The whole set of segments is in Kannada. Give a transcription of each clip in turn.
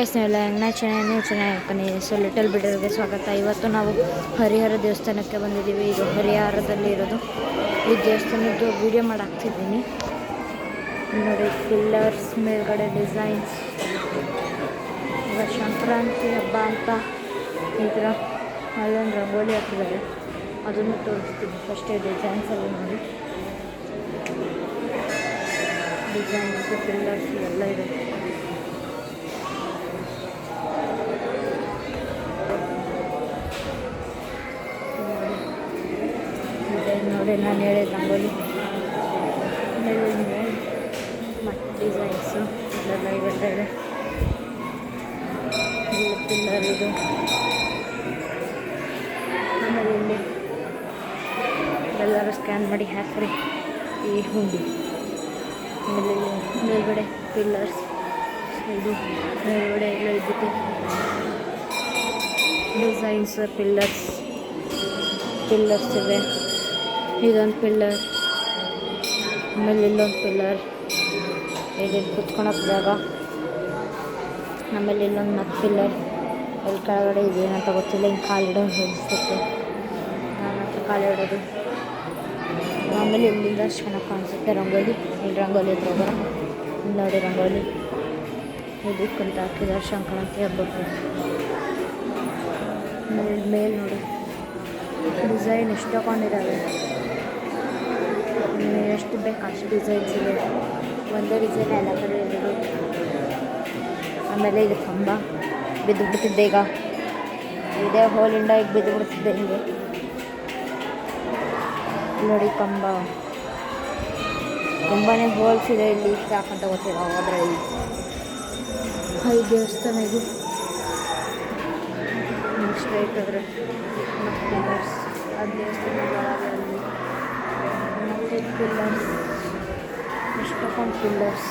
ಎಲ್ಲ ಹೆಂಗನ ಚೆನ್ನಾಗಿ ಸೊ ಲಿಟಲ್ ಬಿಡರ್ಗೆ ಸ್ವಾಗತ. ಇವತ್ತು ನಾವು ಹರಿಹರ ದೇವಸ್ಥಾನಕ್ಕೆ ಬಂದಿದ್ದೀವಿ. ಇದು ಹರಿಹರದಲ್ಲಿ ಇರೋದು. ಈ ದೇವಸ್ಥಾನದ್ದು ವಿಡಿಯೋ ಮಾಡಾಕ್ತಿದ್ದೀನಿ ನೋಡಿ. ಪಿಲ್ಲರ್ಸ್ ಮೇಲ್ಗಡೆ ಡಿಸೈನ್ಸ್. ಈಗ ಸಂಕ್ರಾಂತಿ ಹಬ್ಬ ಅಂತ ಈ ಥರ ಅಲ್ಲೊಂದು ರಂಗೋಲಿ ಹಾಕಿದ್ದಾರೆ, ಅದನ್ನು ತೋರಿಸ್ತೀನಿ. ಫಸ್ಟೇ ಡಿಸೈನ್ಸ್ ಎಲ್ಲ ನೋಡಿ. ಡಿಸೈನ್ಸ್ ಪಿಲ್ಲರ್ಸ್ ಎಲ್ಲ ಇದೆ. ನೋಡಿ, ನಾನು ಹೇಳಿದ ರಂಗೋಲಿ ಮತ್ತು ಡಿಸೈನ್ಸು ಇದೆಲ್ಲ ಇವೆಲ್ಲ ಇದೆ. ಇಲ್ಲಿ ಪಿಲ್ಲರ್ ಇದು. ಆಮೇಲೆ ಇಲ್ಲಿ ಎಲ್ಲರೂ ಸ್ಕ್ಯಾನ್ ಮಾಡಿ ಹಾಕ್ರಿ ಈ ಹುಂಡಿ. ಆಮೇಲೆ ಮೇಲ್ಗಡೆ ಪಿಲ್ಲರ್ಸ್, ಇದು ಮೇಲ್ಗಡೆ ಎಲ್ಲ ಇದ್ದಕ್ಕೆ ಡಿಸೈನ್ಸ್ ಪಿಲ್ಲರ್ಸ್ ಇವೆ. ಇದೊಂದು ಪಿಲ್ಲರ್, ಆಮೇಲೆ ಇಲ್ಲೊಂದು ಪಿಲ್ಲರ್, ಇಲ್ಲಿ ಕುತ್ಕೊಳಕ್ಕೆ ಜಾಗ. ಆಮೇಲೆ ಇಲ್ಲೊಂದು ಮತ್ತೆ ಪಿಲ್ಲರ್. ಇಲ್ಲಿ ಕೆಳಗಡೆ ಇದೇನಂತ ಗೊತ್ತಿಲ್ಲ, ಹಿಂಗೆ ಕಾಲಿಡೋ ಅನಿಸುತ್ತೆ. ನಾನು ಹತ್ರ ಕಾಲಿಡೋದು. ಆಮೇಲೆ ಇಲ್ಲಿಂದ ಚೆನ್ನಾಗಿ ಕಾಣಿಸುತ್ತೆ ರಂಗೋಲಿ. ಇಲ್ಲಿ ರಂಗೋಲಿ ಹತ್ರ ಹೋಗೋಣ. ಇಲ್ಲಿ ನೋಡಿ ರಂಗೋಲಿ ಇದಕ್ಕಂತ ಹಾಕಿದ್ದಾರೆ ಸಂಕ್ರಾಂತಿ ಹಬ್ಬಕ್ಕೆ. ಮೇಲೆ ನೋಡಿ ಡಿಸೈನ್ ಎಷ್ಟು ತಗೊಂಡಿದ್ದಾವೆ. ಎಷ್ಟು ಬೇಕು ಅಷ್ಟು ಡಿಸೈನ್ಸ್ ಇದೆ. ಒಂದೇ ಡಿಸೈನ್ ಎಲ್ಲ ಕಡೆ ಇರೋದು. ಆಮೇಲೆ ಇದು ಕಂಬ ಬಿದ್ದು ಬಿಡ್ತಿದ್ದೆ. ಈಗ ಇದೇ ಹೋಲಿಂದ ಈಗ ಬಿದ್ದು ಬಿಡ್ತಿದ್ದೆ ಹಿಂಗೆ ನೋಡಿ. ಕಂಬ ತುಂಬಾ ಹೋಲ್ಸ್ ಇದೆ ಇಲ್ಲಿ. ಯಾಕಂತ ಗೊತ್ತಿಲ್ಲ. ಅದರಲ್ಲಿ ಈ ದೇವಸ್ಥಾನ ಇದು ಸ್ಟ್ರೈಟ್ ಆದರೆ ಮತ್ತು ಪಿಲ್ಲರ್ಸ್. ಆ ದೇವಸ್ಥಾನ ಅಲ್ಲಿ ಮತ್ತು ಪಿಲ್ಲರ್ಸ್, ಎಷ್ಟೊಂದು ಪಿಲ್ಲರ್ಸ್.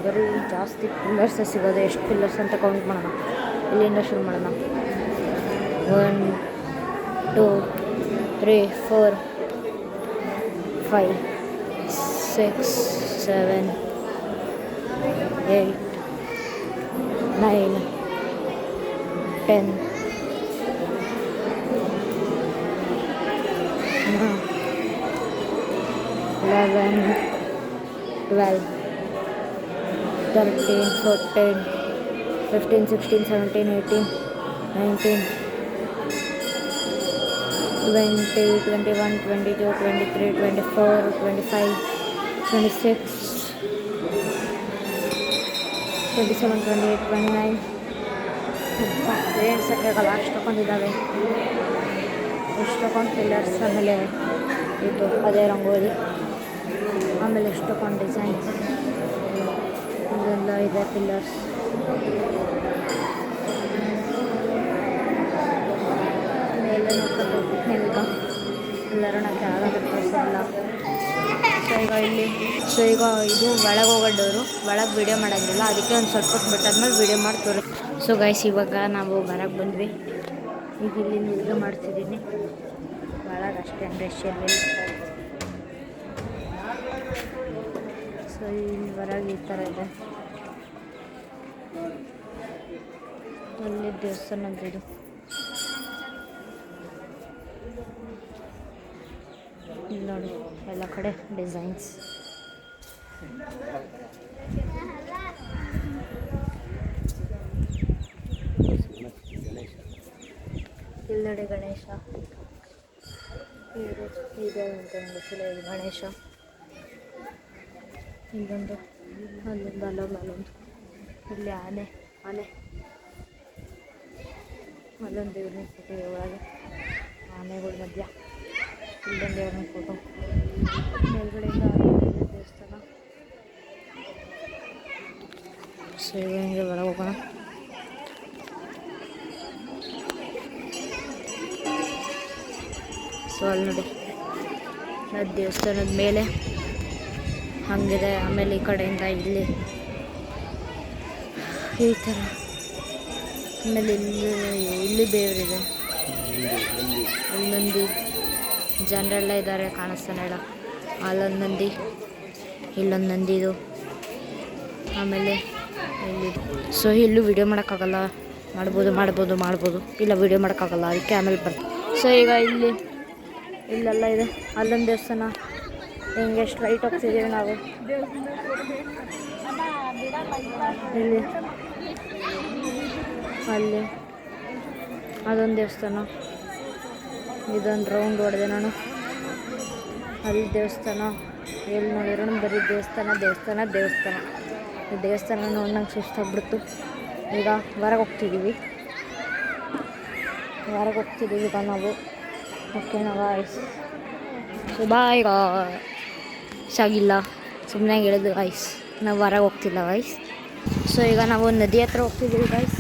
ಬರೀ ಜಾಸ್ತಿ ಪಿಲ್ಲರ್ಸೇ ಸಿಗೋದು. ಎಷ್ಟು ಪಿಲ್ಲರ್ಸ್ ಅಂತ ಕೌಂಟ್ ಮಾಡೋಣ. ಇಲ್ಲಿಂದ ಶುರು ಮಾಡೋಣ. 1 2 3 4 5 6 7 8 9 10 11 12 13 14 15 16 17 18 19 20 21 22 23 24 25 26 27 28 29 ಏನು ಸಕ್ಕಾಗಲ್ಲ ಅಷ್ಟು ತಗೊಂಡಿದ್ದಾವೆ. ಎಷ್ಟೊಂದು ಪಿಲ್ಲರ್ಸ್. ಆಮೇಲೆ ಇದು ಅದೇ ರಂಗೋಲಿ. ಆಮೇಲೆ ಎಷ್ಟೊಂದು ಡಿಸೈನ್ಸ್ ಇದೆಲ್ಲ ಇದೆ. ಪಿಲ್ಲರ್ಸ್ ಮೇಲೆ ನೋಡ್ಕೊಂಡು ಈಗ ಎಲ್ಲರೂ ನಾವು ಕೆಳಗಡೆ ತೋರಿಸಲ್ಲ. ಸೊ ಈಗ ಇದು ಒಳಗೆ ಹೋಗೋ ಡೋರು. ಒಳಗೆ ವೀಡಿಯೋ ಮಾಡೋಂಗಿಲ್ಲ, ಅದಕ್ಕೆ ಒಂದು ಸ್ವಲ್ಪ ಹೊತ್ತು ಬಿಟ್ಟಾದ್ಮೇಲೆ ವೀಡಿಯೋ ಮಾಡಿ ತೋರಿಸ್. ಸೊ ಗೈಸ್, ಇವಾಗ ನಾವು ಹೊರಗೆ ಬಂದ್ವಿ. ಈಗ ಇಲ್ಲಿ ವೀಡಿಯೋ ಮಾಡ್ತಿದ್ದೀನಿ. ಒಳಗೆ ಅಷ್ಟೇನು ರಶ್ ಇರಲಿಲ್ಲ. ಸೊ ಇಲ್ಲಿ ಹೊರಗೆ ಈ ಥರ ಇದೆ. ಅಲ್ಲಿ ದೇವಸ್ಥಾನದ್ದು ಇದು. ಇಲ್ಲಿ ನೋಡಿ ಎಲ್ಲ ಕಡೆ ಡಿಸೈನ್ಸ್. ಇಲ್ಲಡೆ ಗಣೇಶ ಇದೆ ಅಂತ ಗೊತ್ತಿಲ್ಲ. ಇದು ಗಣೇಶ. ಇಲ್ಲೊಂದು ಅಲ್ಲೊಂದು ಇಲ್ಲಿ ಆನೆ ಅಲ್ಲೊಂದು ದೇವ್ರನ್ನ ಫೋಟೋ. ಒಳಗೆ ಆನೆಗಳ ಮಧ್ಯ ಇಲ್ಲೊಂದು ದೇವ್ರನ್ನ ಫೋಟೋ. ಮೇಲ್ಗಡೆಯಿಂದ ದೇವಸ್ಥಾನ. ಸೊ ಹಿಂಗೆ ಹೊರಗೆ ಹೋಗೋಣ. ಸೊ ಅಲ್ಲಿ ನೋಡಿ ಅದು ದೇವಸ್ಥಾನದ ಮೇಲೆ ಹಂಗಿದೆ. ಆಮೇಲೆ ಈ ಕಡೆಯಿಂದ ಇಲ್ಲಿ ಈ ಥರ. ಆಮೇಲೆ ಇಲ್ಲಿ ದೇವರಿದೆ. ಇಲ್ಲಿ ನಂದಿ ಜನರೆಲ್ಲ ಇದ್ದಾರೆ, ಕಾಣಿಸ್ತಾನೆ ಇಲ್ಲ. ಅಲ್ಲೊಂದು ನಂದಿ, ಇಲ್ಲೊಂದು ನಂದಿದು. ಆಮೇಲೆ ಇಲ್ಲಿ ಸೊ ಇಲ್ಲೂ ವಿಡಿಯೋ ಮಾಡೋಕ್ಕಾಗಲ್ಲ, ಮಾಡ್ಬೋದು ಇಲ್ಲ ವಿಡಿಯೋ ಮಾಡೋಕ್ಕಾಗಲ್ಲ, ಅದಕ್ಕೆ ಆಮೇಲೆ ಬರ್ತೀವಿ. ಸೊ ಈಗ ಇಲ್ಲೆಲ್ಲ ಇದೆ, ಅಲ್ಲೊಂದು ದೇವಸ್ಥಾನ. ಹಿಂಗೆ ಸ್ಟ್ರೈಟ್ ಹೋಗ್ತಿದ್ದೀವಿ ನಾವು. ಇಲ್ಲಿ ಅಲ್ಲಿ ಅದೊಂದು ದೇವಸ್ಥಾನ, ಇದೊಂದು ರೌಂಡ್ ಹೊಡೆದೆ ನಾನು. ಅಲ್ಲಿ ದೇವಸ್ಥಾನ, ಎಲ್ಲಿ ನೋಡಿದ್ರು ಬರೀ ದೇವಸ್ಥಾನ. ಈ ದೇವಸ್ಥಾನ ನೋಡಿ ನಂಗೆ ಸುಸ್ತಾಗ್ಬಿಡ್ತು. ಈಗ ಹೊರಗೆ ಹೋಗ್ತಿದ್ದೀವಿ ಈಗ ನಾವು. ಓಕೆನಾ ಗಾಯ್ಸ್? ಸೊ ಬಾಯ್ ಸಾಗಿಲ್ಲ, ಸುಮ್ಮನೆ ಹೇಳಿದ್ದು ಗಾಯ್ಸ್, ನಾವು ಹೊರಗೆ ಹೋಗ್ತಿಲ್ಲ ಗಾಯ್ಸ್. ಸೊ ಈಗ ನಾವು ನದಿ ಹತ್ರ ಹೋಗ್ತಿದ್ದೀವಿ ಗಾಯ್ಸ್.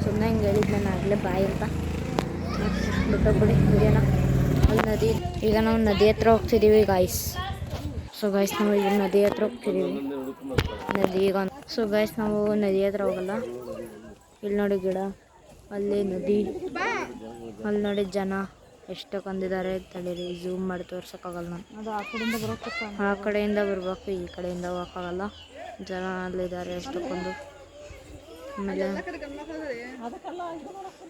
ಸುಮ್ಮನೆ ಹಿಂಗೆ ಹೇಳಿದ್ದು ನಾನು ಆಗಲೇ ಬಾಯ್ ಅಂತ, ಬಿಟ್ಟೋಗ್ಬಿಡಿ ವಿಡಿಯೋನ. ಅಲ್ಲಿ ನದಿ, ಈಗ ನಾವು ನದಿ ಹತ್ರ ಹೋಗ್ತಿದ್ದೀವಿ ಗಾಯ್ಸ್. ಸೊ ಗಾಯ್ಸ್ ನಾವು ಈಗ ನದಿ ಹತ್ರ ಹೋಗ್ತಿದ್ದೀವಿ. ಸೊ ಗಾಯ್ಸ್ ನಾವು ನದಿ ಹತ್ರ ಹೋಗಲ್ಲ. ಇಲ್ಲಿ ನೋಡಿ ಗಿಡ, ಅಲ್ಲಿ ನದಿ, ಅಲ್ಲಿ ನೋಡಿ ಜನ ಎಷ್ಟೊಂದಿದ್ದಾರೆ. ತಡೀರಿ, ಝೂಮ್ ಮಾಡಿ ತೋರ್ಸೋಕ್ಕಾಗಲ್ಲ ನಾನು. ಅದು ಆ ಕಡೆಯಿಂದ ಬರಬೇಕು, ಈ ಕಡೆಯಿಂದ ಹೋಗೋಕ್ಕಾಗಲ್ಲ. ಜನ ಅಲ್ಲಿದ್ದಾರೆ ಎಷ್ಟೊಂದು. ಆಮೇಲೆ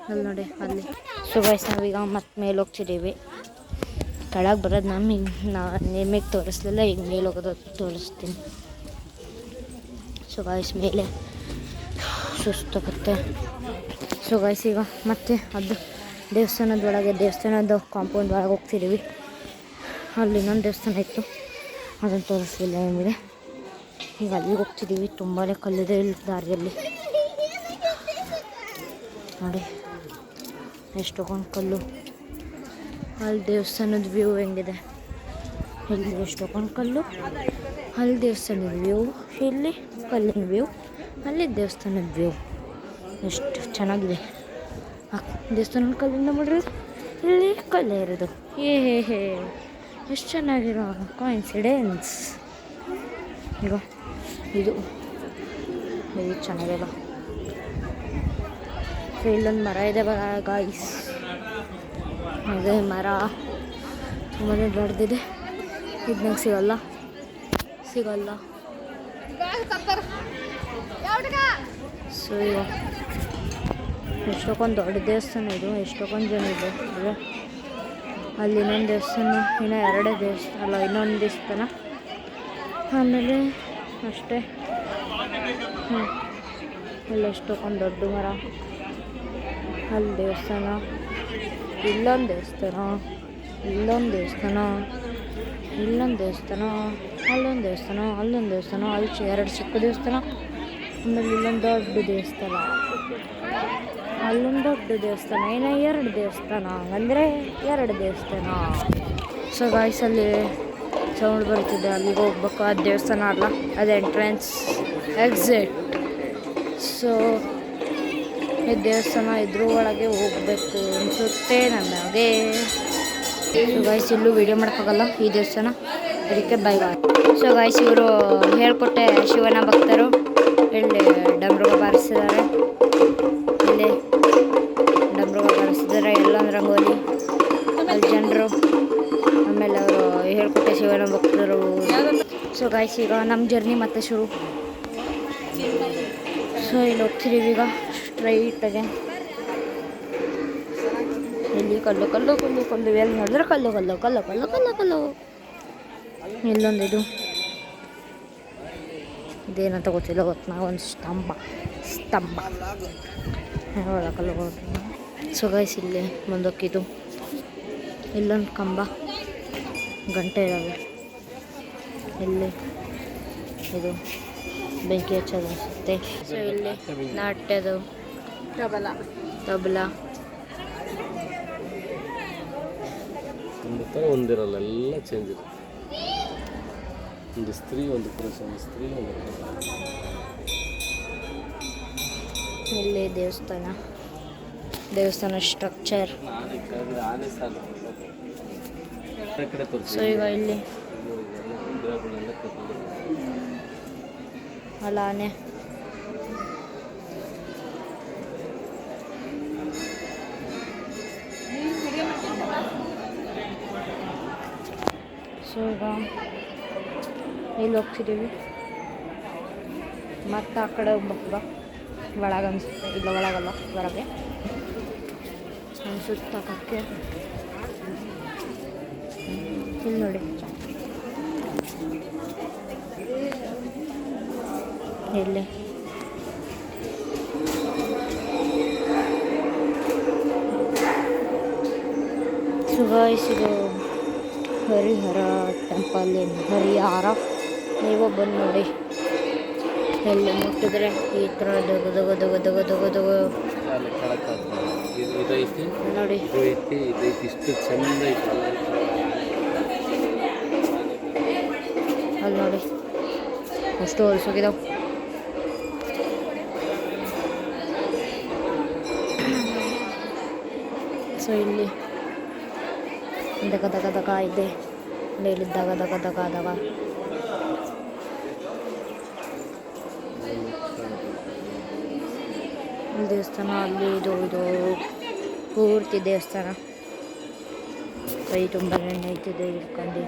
ಅಲ್ಲಿ ನೋಡಿ ಅಲ್ಲಿ. ಸೊ ಗಾಯ್ಸ್ ನಾವೀಗ ಮತ್ತೆ ಮೇಲೆ ಹೋಗ್ತಿದ್ದೀವಿ. ಕೆಳಗೆ ಬರೋದು ನಿಮಗೆ ತೋರಿಸ್ಲಿಲ್ಲ, ಈಗ ಮೇಲೆ ಹೋಗೋದು ತೋರಿಸ್ತೀನಿ. ಸೊ ಗಾಯ್ಸ್ ಮೇಲೆ ಸುಸ್ತಾಗುತ್ತೆ. ಸೊ ಗಾಯ್ಸ್ ಈಗ ಮತ್ತೆ ಅದು ದೇವಸ್ಥಾನದ ಕಾಂಪೌಂಡ್ ಒಳಗೆ ಹೋಗ್ತಿದ್ದೀವಿ. ಅಲ್ಲಿ ಇನ್ನೊಂದು ದೇವಸ್ಥಾನ ಇತ್ತು, ಅದನ್ನು ತೋರಿಸ್ಲಿಲ್ಲ ನಿಮಗೆ. ಈಗ ಅಲ್ಲಿಗೆ ಹೋಗ್ತಿದ್ದೀವಿ. ತುಂಬಾ ಕಲ್ಲಿದೆ ಇಲ್ಲಿ ದಾರಿಯಲ್ಲಿ. ನೋಡಿ ಎಷ್ಟೊಂದು ಕಲ್ಲು. ಅಲ್ಲಿ ದೇವಸ್ಥಾನದ ವ್ಯೂ ಹೆಂಗಿದೆ, ಇಲ್ಲಿ ಎಷ್ಟೊಂದು ಕಲ್ಲು, ಅಲ್ಲಿ ದೇವಸ್ಥಾನದ ವ್ಯೂ, ಇಲ್ಲಿ ಕಲ್ಲಿನ ವ್ಯೂ, ಅಲ್ಲಿ ದೇವಸ್ಥಾನದ ವ್ಯೂ. ಎಷ್ಟು ಚೆನ್ನಾಗಿದೆ. ದೇವಸ್ಥಾನದ ಕಲ್ಲಿಂದ ಮಾಡಿರೋದು, ಇಲ್ಲಿ ಕಲ್ಲೇ ಇರೋದು. ಎಷ್ಟು ಚೆನ್ನಾಗಿರೋ ಕೋಇನ್ಸಿಡೆನ್ಸ್. ಈಗ ಇದು ಚೆನ್ನಾಗಿಲ್ಲ. ಸೊ ಇಲ್ಲೊಂದು ಮರ ಇದೆ ಗಾಯ್ಸ್. ಅದೇ ಮರ ತುಂಬಾ ದೊಡ್ಡದಿದೆ. ಇದನ್ನ ಸಿಗಲ್ಲ. ಸೊ ಈಗ ಎಷ್ಟೊಂದು ದೊಡ್ಡ ದೇವಸ್ಥಾನ ಇದು, ಎಷ್ಟೊಂದು ಜನ ಇದೆ. ಅಲ್ಲಿ ಇನ್ನೊಂದು ದೇವಸ್ಥಾನ, ಇನ್ನೊಂದು ದೇವಸ್ಥಾನ, ಆಮೇಲೆ ಅಷ್ಟೇ. ಅಲ್ಲಿ ಎಷ್ಟೊಂದು ದೊಡ್ಡ ಮರ, ಅಲ್ಲಿ ದೇವಸ್ಥಾನ, ಇಲ್ಲೊಂದು ದೇವಸ್ಥಾನ, ಅಲ್ಲೊಂದು ದೇವಸ್ಥಾನ, ಅಲ್ಲಿ 2 ಚಿಕ್ಕ ದೇವಸ್ಥಾನ, ಆಮೇಲೆ ಇಲ್ಲೊಂದು ದೊಡ್ಡ ದೇವಸ್ಥಾನ, ಅಲ್ಲೊಂದು ದೊಡ್ಡ ದೇವಸ್ಥಾನ, 2 ದೇವಸ್ಥಾನ, ಅಂದರೆ 2 ದೇವಸ್ಥಾನ. ಸೊ ಗಾಯ್ಸ್ ಅಲ್ಲಿ ಸೌಂಡ್ ಬರ್ತಿದೆ, ಅಲ್ಲಿಗೆ ಹೋಗ್ಬೇಕು. ಆ ದೇವಸ್ಥಾನ ಅಲ್ಲ, ಅದು ಎಂಟ್ರೆನ್ಸ್ ಎಕ್ಸಿಟ್. ಸೊ ಈ ದೇವಸ್ಥಾನ ಇದ್ರ ಒಳಗೆ ಹೋಗಬೇಕು ಅನಿಸುತ್ತೆ ನಮಗೆ. ಸೊ ಗಾಯ್ಸ್ ಇಲ್ಲೂ ವೀಡಿಯೋ ಮಾಡೋಕ್ಕಾಗಲ್ಲ, ಈ ದೇವಸ್ಥಾನ, ಅದಕ್ಕೆ ಬೈ ಬಾಯ್. ಸೊ ಗಾಯ್ಸ್ ಇವರು ಹೇಳ್ಕೊಟ್ಟೆ ಶಿವನ ಭಕ್ತರು. ಇಲ್ಲಿ ಡಮರುಗ ಬಾರಿಸಿದ್ದಾರೆ, ಎಲ್ಲೊಂದು ರಂಗೋಲಿ, ಅಲ್ಲಿ ಜನರು, ಆಮೇಲೆ ಅವರು ಹೇಳ್ಕೊಟ್ಟೆ ಶಿವನ ಭಕ್ತರು. ಸೊ ಗಾಯ್ಸ್ ಈಗ ನಮ್ಮ ಜರ್ನಿ ಮತ್ತೆ ಶುರು. ಸೊ ಇಲ್ಲಿ ಹೋಗ್ತಿದ್ದೀವಿ ಈಗ ಸ್ಟ್ರೈಟಾಗೆ. ಇಲ್ಲಿ ಕಲ್ಲು ಎಲ್ಲಿ ನೋಡಿದ್ರೆ ಕಲ್ಲು. ಇಲ್ಲೊಂದು ಇದೇನಂತ ಗೊತ್ತಿಲ್ಲ, ಒಂದು ಸ್ತಂಭ ಕಲ್ಲು. ಸೊ ಗಾಯ್ಸ್ ಇಲ್ಲಿ ಮುಂದಕ್ಕಿದು, ಇಲ್ಲೊಂದು ಕಂಬ, ಗಂಟೆ ಇದ್ದಾವೆ. ಇಲ್ಲಿ ಇದು ಬೆಂಕಿ ಹಚ್ಚೋದು ಅನಿಸುತ್ತೆ. ಸೊ ಇಲ್ಲಿ ನಾಟ್ಯದು ತಬಲ ಒಂದಿರಲ್ಲ, ಎಲ್ಲ ಚೇಂಜ್ ಇದೆ. ಒಂದು ಸ್ತ್ರೀ, ಒಂದು ಪುರುಷ, ಒಂದು ಸ್ತ್ರೀ, ಒಂದು ಇಲ್ಲಿ ದೇವಸ್ಥಾನ ಸ್ಟ್ರಕ್ಚರ್. ಸೊ ಈಗ ಇಲ್ಲಿ ಅಲ್ಲ ಆನೆ. ಸೊ ಈಗ ಇಲ್ಲಿ ಹೋಗ್ತಿದ್ದೀವಿ ಮತ್ತು ಆ ಕಡೆ ಹೋಗ್ಬೇಕ ಒಳಗೆ ಅನಿಸುತ್ತೆ, ಇಲ್ಲ ಒಳಗಲ್ಲ ಹೊರಗೆ ಅನಿಸುತ್ತೆ ಹಾಕಕ್ಕೆ. ಇಲ್ಲಿ ನೋಡಿ ಇಲ್ಲಿ ಸುಗಾಯಿಸಿದ ಹರಿಹರ ಟೆಂಪಲ್ ಹರಿಹರ. ನೀವು ಬಂದು ನೋಡಿ, ಎಲ್ಲಿ ಮುಟ್ಟಿದ್ರೆ ಈ ಥರ ದಗ ದಗ ದಗ ದಗ ದಗ ದಗ ಇದೈತಿ ನೋಡಿ. ಇದೈತಿ ಇದೈತಿ ಇಷ್ಟು ಚಂದ ಐತಿ. ಅಲ್ಲಿ ನೋಡಿ ಅಷ್ಟು ಹೊಲ್ಸೋಗಿದಾವೆ. ಸೊ ಇಲ್ಲಿ ದಗ ದಗ ದಗ ಇದೆ, ಇಲ್ಲಿ ದಗ ದಗ ದಗ ದಗ. ದೇವಸ್ಥಾನ ಅಲ್ಲಿ ಇದು ಪೂರ್ತಿ ದೇವಸ್ಥಾನ ಕೈ ತುಂಬ ಎಣ್ಣೆ ಐತಿದೆ ಇಟ್ಕೊಂಡು.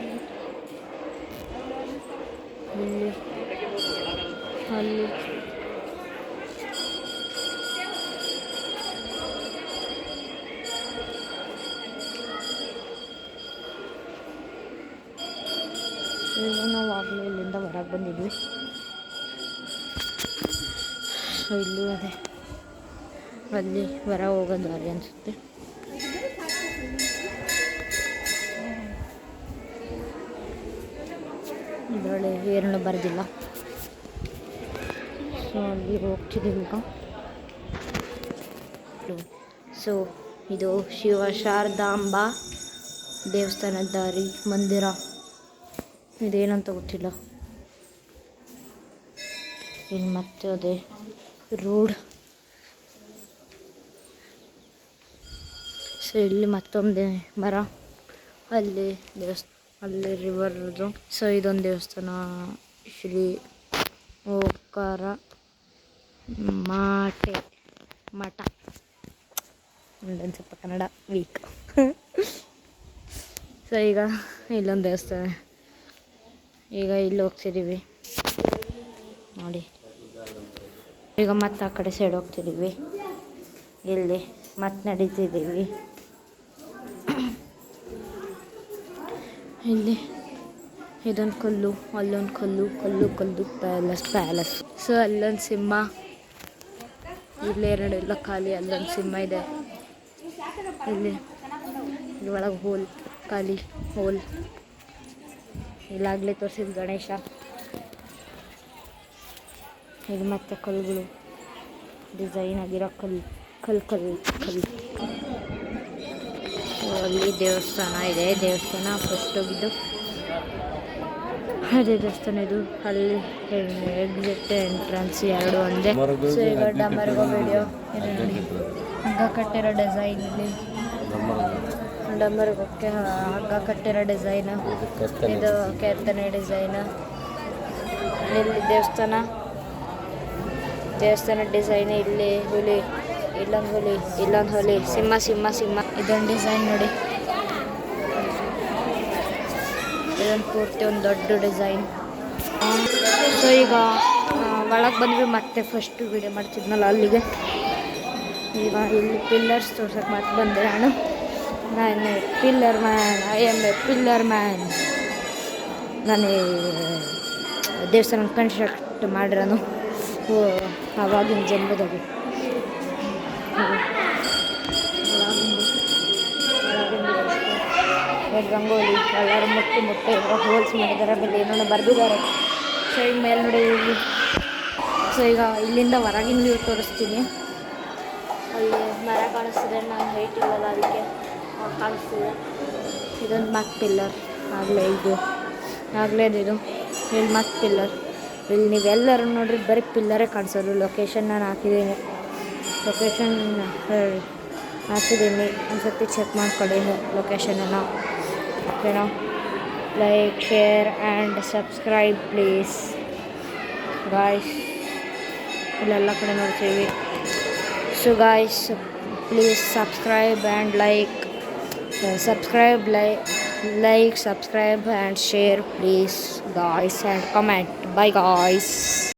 ಇಲ್ಲಿ ಅಲ್ಲಿ ಈಗ ನಾವು ಆಗಲೇ ಇಲ್ಲಿಂದ ಹೊರಗೆ ಬಂದಿದ್ವಿ. ಸೊ ಇಲ್ಲೂ ಅದೇ ಅಲ್ಲಿ ಹೊರ ಹೋಗೋ ದಾರಿ ಅನಿಸುತ್ತೆ. ಇದರಲ್ಲಿ ಏನು ಬರೆದಿಲ್ಲ. ಸೊ ಅಲ್ಲಿ ಹೋಗ್ತಿದ್ದೀವಿ ಈಗ. ಸೊ ಇದು ಶಿವ ಶಾರದಾಂಬ ದೇವಸ್ಥಾನದ ದಾರಿ ಮಂದಿರ. ಇದೇನಂತ ಗೊತ್ತಿಲ್ಲ. ಇನ್ನು ಮತ್ತೆ ಅದೇ ರೋಡ್. ಸೊ ಇಲ್ಲಿ ಮತ್ತೊಂದು ಮರ, ಅಲ್ಲಿ ಅಲ್ಲಿ ರಿವರ್ದು. ಸೊ ಇದೊಂದು ದೇವಸ್ಥಾನ, ಶ್ರೀ ಓಂಕಾರ ಮಠ. ಒಂದು ಸ್ವಲ್ಪ ಕನ್ನಡ ವೀಕ್. ಸೊ ಈಗ ಇಲ್ಲೊಂದು ದೇವಸ್ಥಾನ, ಈಗ ಇಲ್ಲಿ ಹೋಗ್ತಿದ್ದೀವಿ ನೋಡಿ. ಈಗ ಮತ್ತೆ ಆ ಕಡೆ ಸೈಡ್ ಹೋಗ್ತಿದ್ದೀವಿ. ಇಲ್ಲಿ ಮತ್ತೆ ನಡೀತಿದ್ದೀವಿ. ಇಲ್ಲಿ ಇದೊಂದು ಕಲ್ಲು, ಅಲ್ಲೊಂದು ಕಲ್ಲು, ಕಲ್ಲು ಕಲ್ಲು ಪ್ಯಾಲೆಸ್. ಸೊ ಅಲ್ಲೊಂದು ಸಿಂಹ, ಇಲ್ಲಿ ಎರಡೆಲ್ಲ ಖಾಲಿ. ಅಲ್ಲೊಂದು ಸಿಂಹ ಇದೆ. ಇಲ್ಲಿ ಒಳಗೆ ಹೋಲ್ ಖಾಲಿ ಹೋಲ್. ಇಲ್ಲಾಗಲೇ ತೋರಿಸಿದ ಗಣೇಶ. ಇಲ್ಲಿ ಮತ್ತೆ ಕಲ್ಲುಗಳು, ಡಿಸೈನ್ ಆಗಿರೋ ಕಲ್ಲು. ಅಲ್ಲಿ ದೇವಸ್ಥಾನ ಇದೆ. ದೇವಸ್ಥಾನ ಫಸ್ಟ್ ಹೋಗಿದ್ದು ಅದೇ ದೇವಸ್ಥಾನ ಇದು. ಅಲ್ಲಿ ಎಕ್ಸಿಟ್ ಎಂಟ್ರೆನ್ಸ್ ಎರಡು ಒಂದೇ. ಸೊ ಈಗ ಡಮರ್ಗ ವಿಡಿಯೋ ಇದು ನೋಡಿ, ಹಗ್ಗ ಕಟ್ಟಿರೋ ಡಿಸೈನ್. ಇಲ್ಲಿ ಡಮರ್ಗಕ್ಕೆ ಹಗ್ಗ ಕಟ್ಟಿರೋ ಡಿಸೈನ್. ಇದು ಕೆತ್ತನೆ ಡಿಸೈನ್. ಇಲ್ಲಿ ದೇವಸ್ಥಾನ ಡಿಸೈನ್. ಇಲ್ಲಿ ಹುಲಿ, ಇಲ್ಲೊಂದು ಹುಲಿ, ಸಿಂಹ. ಇದೊಂದು ಡಿಸೈನ್ ನೋಡಿ. ಇದೊಂದು ಪೂರ್ತಿ ಒಂದು ದೊಡ್ಡ ಡಿಸೈನ್. ಸೊ ಈಗ ಒಳಗೆ ಬಂದ್ವಿ. ಮತ್ತೆ ಫಸ್ಟ್ ವಿಡಿಯೋ ಮಾಡ್ತಿದ್ನಲ್ಲ ಅಲ್ಲಿಗೆ. ಈಗ ಇಲ್ಲಿ ಪಿಲ್ಲರ್ಸ್ ತೋರ್ಸಕ್ಕೆ ಮತ್ತೆ ಬಂದೆ ನಾನು pillar man. I am A pillar man. ನಾನು ದೇವಸ್ಥಾನ ಕನ್ಸ್ಟ್ರಕ್ಟ್ ಮಾಡಿರೋನು ಆವಾಗಿನ ಜನ್ಮದಾಗಿ. ರಂಗೋಲಿ ಎಲ್ಲರೂ ಮುಟ್ಟೆ ಹೋಲ್ಸ್ ಮಾಡಿದ್ದಾರೆ. ಆಮೇಲೆ ಏನೋ ಬರೆದಿದ್ದಾರೆ. ಸೊ ಈಗ ಮೇಲೆ ನೋಡಿ ಇಲ್ಲಿ. ಸೊ ಈಗ ಇಲ್ಲಿಂದ ಹೊರಗಿನ ವ್ಯೂ ತೋರಿಸ್ತೀನಿ. ಅಲ್ಲಿ ಮರ ಕಾಣಿಸ್ತಿದೆ, ನಾನು ಹೈಟ್ ಇಲ್ಲಲ್ಲ ಅದಕ್ಕೆ ಕಾಣಿಸ್ತಿದೆ. ಇದೊಂದು ಮತ್ತೆ ಪಿಲ್ಲರ್, ಆಗಲೇ ಇದು ಇಲ್ಲಿ ಮತ್ತೆ ಪಿಲ್ಲರ್. ಇಲ್ಲಿ ನೀವೆಲ್ಲರೂ ನೋಡ್ರಿ ಬರೀ ಪಿಲ್ಲರೇ ಕಾಣಿಸೋದು. ಲೊಕೇಶನ್ ನಾನು ಹಾಕಿದ್ದೀನಿ, ಒಂದ್ಸತಿ ಚೆಕ್ ಮಾಡ್ಕೊಳ್ಳಿ ಲೊಕೇಶನನ್ನು. ಓಕೆನಾ? Like, share and subscribe please guys. ಇಲ್ಲೆಲ್ಲ ಕಡೆ ನೋಡ್ತೀವಿ. So guys please subscribe and subscribe and share please guys, and comment. Bye guys.